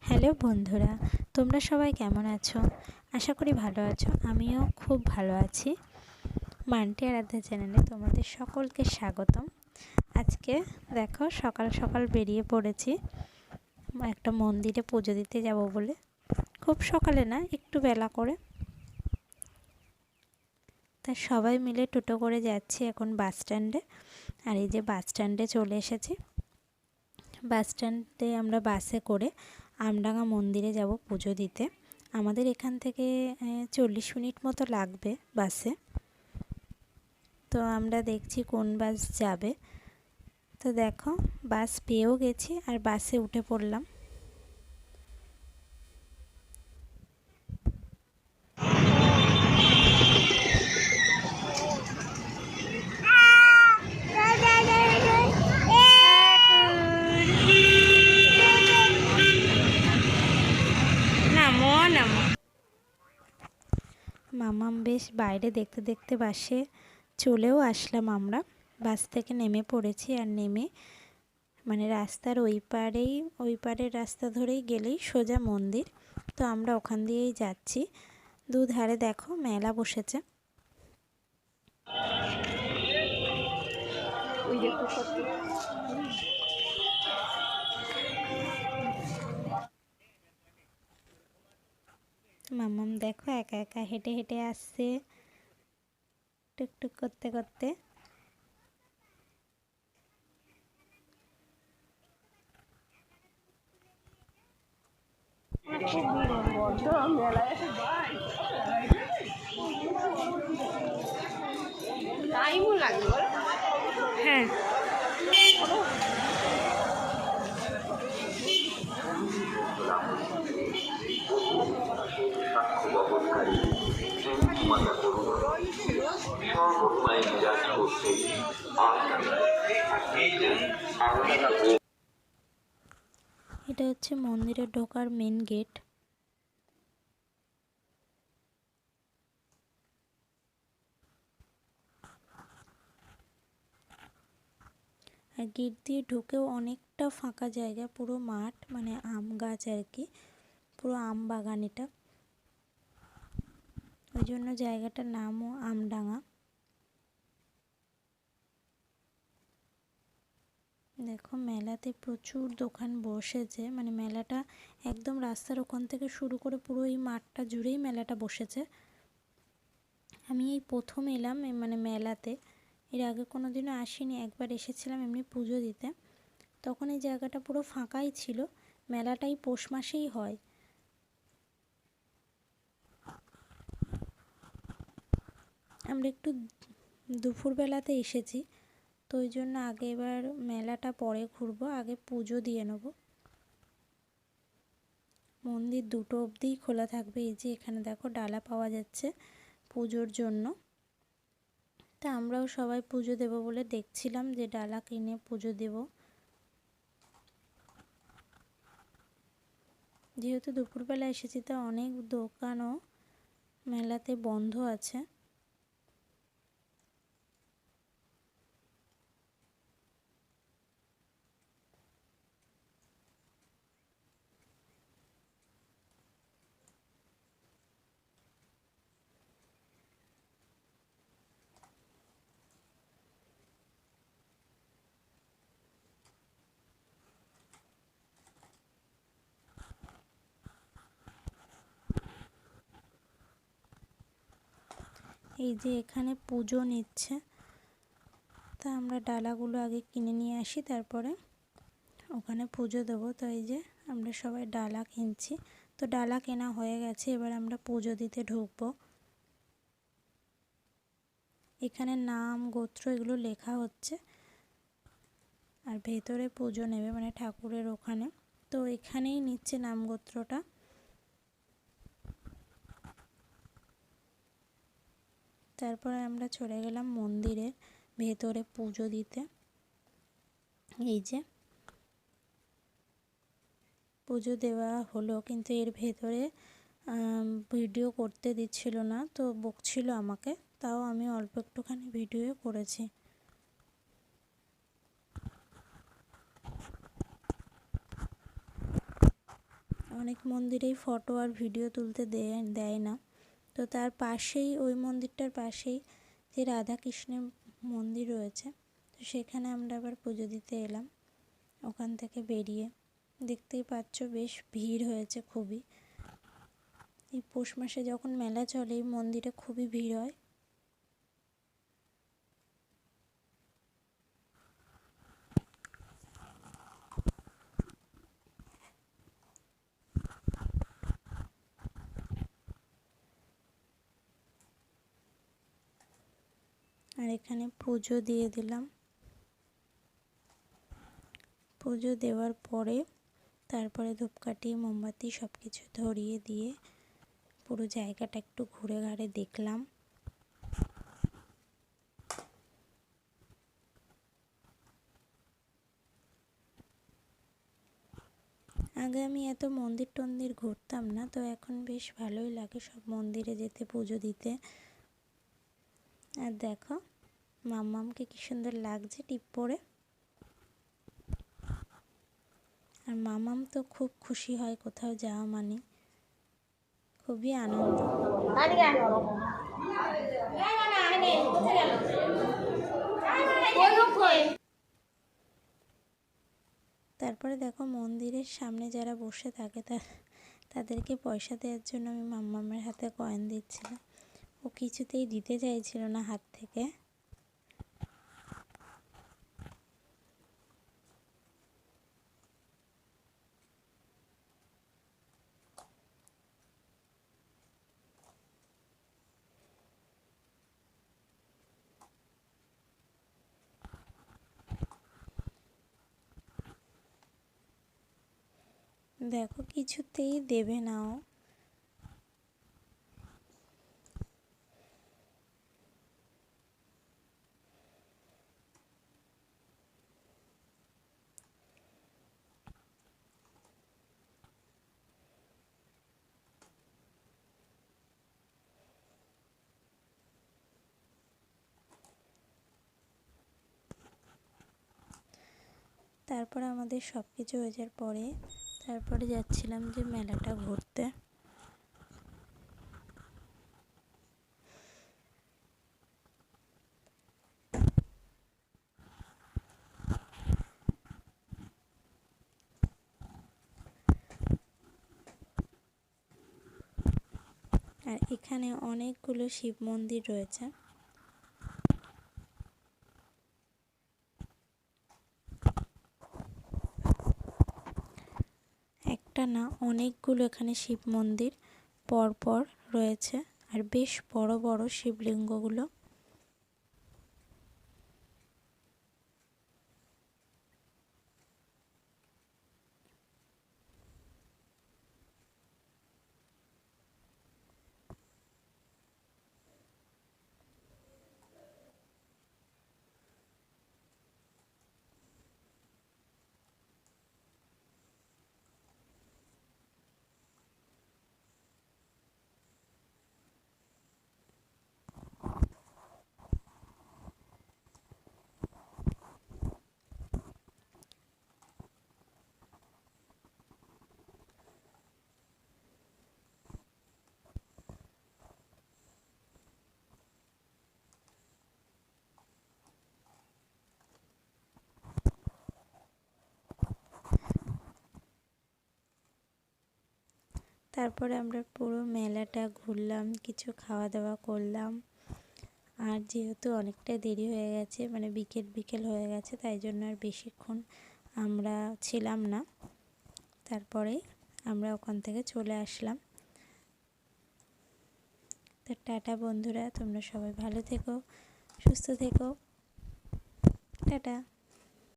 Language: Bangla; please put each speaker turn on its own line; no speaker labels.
হ্যালো বন্ধুরা, তোমরা সবাই কেমন আছো? আশা করি ভালো আছো। আমিও খুব ভালো আছি। মান্টি আরাধ্যা চ্যানেলে তোমাদের সকলকে স্বাগতম। আজকে দেখো সকাল সকাল বেরিয়ে পড়েছি একটা মন্দিরে পুজো দিতে যাব বলে। খুব সকালে না, একটু বেলা করে। তা সবাই মিলে টোটো করে যাচ্ছি এখন বাস স্ট্যান্ডে। আর এই যে বাস স্ট্যান্ডে চলে এসেছি। বাস স্ট্যান্ডে আমরা বাসে করে আমডাঙ্গা মন্দিরে যাব পুজো দিতে। আমাদের এখান থেকে 40 মিনিট মতো লাগবে বাসে। তো আমরা দেখছি কোন বাস যাবে। তো দেখো বাস পেয়েও গেছি আর বাসে উঠে পড়লাম। মামাম বেশ বাইরে দেখতে দেখতে বাসে চলেও আসলাম। আমরা বাস থেকে নেমে পড়েছি আর নেমে মানে রাস্তার ওই পারের রাস্তা ধরেই গেলেই সোজা মন্দির। তো আমরা ওখান দিয়েই যাচ্ছি। দুধারে দেখো মেলা বসেছে। মামাম দেখো একা একা হেঁটে হেঁটে আসছে টুকটুক করতে করতে। হ্যাঁ, এটা হচ্ছে মন্দিরে ঢোকার মেন গেট। আর গেট দিয়ে ঢুকেও অনেকটা ফাঁকা জায়গা, পুরো মাঠ, মানে আম গাছ আর কি, পুরো আম বাগান এটা। ওই জন্য জায়গাটার নামও আমডাঙ্গা। দেখো মেলাতে প্রচুর দোকান বসেছে, মানে মেলাটা একদম রাস্তার ওখান থেকে শুরু করে পুরো এই মাঠটা জুড়েই মেলাটা বসেছে। আমি এই প্রথম এলাম মানে মেলাতে, এর আগে কোনো দিনও আসিনি। একবার এসেছিলাম এমনি পুজো দিতে, তখন এই জায়গাটা পুরো ফাঁকাই ছিল। মেলাটাই পৌষ মাসেই হয়। আমরা একটু দুপুরবেলাতে এসেছি, তো ওই জন্য আগে এবার মেলাটা পরে ঘুরবো, আগে পুজো দিয়ে নেব। মন্দির 2টো অবধিই খোলা থাকবে। এই যে এখানে দেখো ডালা পাওয়া যাচ্ছে পুজোর জন্য। তা আমরাও সবাই পুজো দেব বলে দেখছিলাম যে ডালা কিনে পুজো দেব। যেহেতু দুপুরবেলা এসেছি, তা অনেক দোকানও মেলাতে বন্ধ আছে। এই যে এখানে পুজো নিচ্ছে, তা আমরা ডালাগুলো আগে কিনে নিয়ে আসি, তারপরে ওখানে পুজো দেবো। তো এই যে আমরা সবাই ডালা কিনছি। তো ডালা কেনা হয়ে গেছে, এবার আমরা পুজো দিতে ঢুকবো। এখানে নাম গোত্র এগুলো লেখা হচ্ছে, আর ভেতরে পুজো নেবে মানে ঠাকুরের ওখানে। তো এখানেই নিচ্ছে নাম গোত্রটা। তারপরে আমরা চলে গেলাম মন্দিরে ভেতরে পুজো দিতে। এই যে পুজো দেওয়া হলো, কিন্তু এর ভেতরে ভিডিও করতে দিচ্ছিল না, তো বকছিল আমাকে, তাও আমি অল্প একটুখানি ভিডিও করেছি। অনেক মন্দিরেই ফটো আর ভিডিও তুলতে দেয় না, তো তার পাশেই, ওই মন্দিরটার পাশেই যে রাধাকৃষ্ণের মন্দির রয়েছে, তো সেখানে আমরা আবার পুজো দিতে এলাম। ওখান থেকে বেরিয়ে দেখতেই পাচ্ছ বেশ ভিড় হয়েছে খুবই। এই পৌষ মাসে যখন মেলা চলে এই মন্দিরে খুবই ভিড় হয়। আর এখানে পুজো দিয়ে দিলাম। পুজো দেওয়ার পরে তারপরে ধূপকাঠি মোমবাতি সব কিছু ধরিয়ে দিয়ে পুরো জায়গাটা একটু ঘুরে ঘাড়ে দেখলাম। আগে আমি এত মন্দির টন্দির ঘুরতাম না, তো এখন বেশ ভালোই লাগে সব মন্দিরে যেতে, পুজো দিতে। আর দেখো মাম্মামকে কি সুন্দর লাগছে টিপ পরে। আর মামাম তো খুব খুশি হয় কোথাও যাওয়া মানে, খুবই আনন্দ। তারপরে দেখো মন্দিরের সামনে যারা বসে থাকে তাদেরকে পয়সা দেওয়ার জন্য আমি মাম্মামের হাতে কয়েন দিচ্ছিলাম। ও কিছুতেই দিতে চাইছিল না হাত থেকে। দেখো কিছুতেই দেবে না ও। তারপরে আমাদের সব কিছু হয়ে যাওয়ার পরে তারপরে যাচ্ছিলাম যে মেলাটা ঘুরতে। আর এখানে অনেকগুলো শিব মন্দির রয়েছে। একটা না, অনেকগুলো এখানে শিব মন্দির পরপর রয়েছে, আর বেশ বড় বড় শিবলিঙ্গগুলো। তারপরে আমরা পুরো মেলাটা ঘুরলাম, কিছু খাওয়া দাওয়া করলাম। আর যেহেতু অনেকটা দেরি হয়ে গেছে, মানে বিকেল হয়ে গেছে, তাই জন্য আর বেশিক্ষণ আমরা ছিলাম না। তারপরে আমরা ওখান থেকে চলে আসলাম। তো টাটা বন্ধুরা, তোমরা সবাই ভালো থেকো, সুস্থ থেকো, টাটা।